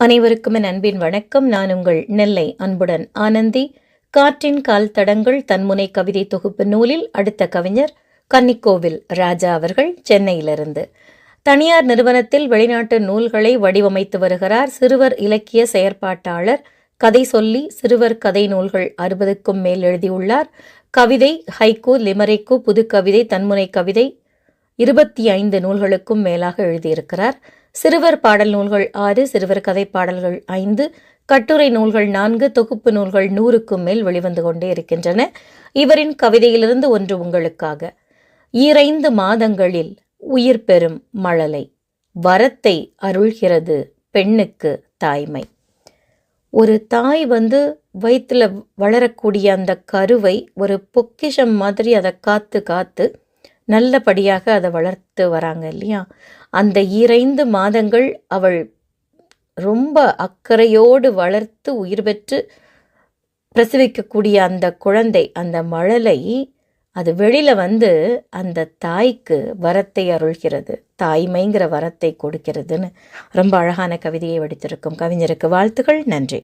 அனைவருக்கும் என் அன்பின் வணக்கம். நான் உங்கள் நெல்லை அன்புடன் ஆனந்தி. காற்றின் கால் தடங்கள் தன்முனை கவிதை தொகுப்பு நூலில் அடுத்த கவிஞர் கன்னிக்கோவில் ராஜா அவர்கள், சென்னையிலிருந்து. தனியார் நிறுவனத்தில் வெளிநாட்டு நூல்களை வடிவமைத்து வருகிறார். சிறுவர் இலக்கிய செயற்பாட்டாளர். கதை சொல்லி சிறுவர் கதை நூல்கள் 60க்கும் மேல் எழுதியுள்ளார். கவிதை, ஹைக்கூ, லிமரிக்கு, புதுக்கவிதை, தன்முனை கவிதை 25 நூல்களுக்கும் மேலாக எழுதியிருக்கிறார். சிறுவர் பாடல் நூல்கள் 6, சிறுவர் கதை பாடல்கள் 5, கட்டுரை நூல்கள் 4, தொகுப்பு நூல்கள் 100க்கும் மேல் வெளிவந்து கொண்டே இருக்கின்றன. இவரின் கவிதையிலிருந்து ஒன்று உங்களுக்காக. 2 மாதங்களில் உயிர் பெறும் மழலை, வரத்தை அருள்கிறது பெண்ணுக்கு தாய்மை. ஒரு தாய் வயிற்றுல வளரக்கூடிய அந்த கருவை ஒரு பொக்கிஷம் மாதிரி அதை காத்து காத்து நல்லபடியாக அதை வளர்த்து வராங்க இல்லையா? அந்த 2 மாதங்கள் அவள் ரொம்ப அக்கறையோடு வளர்த்து உயிர் பெற்று பிரசவிக்கக்கூடிய அந்த குழந்தை, அந்த மழலை, அது வெளியில் அந்த தாய்க்கு வரத்தை அருள்கிறது, தாய்மைங்கிற வரத்தை கொடுக்கிறதுன்னு ரொம்ப அழகான கவிதையை வடித்திருக்கும் கவிஞருக்கு வாழ்த்துக்கள். நன்றி.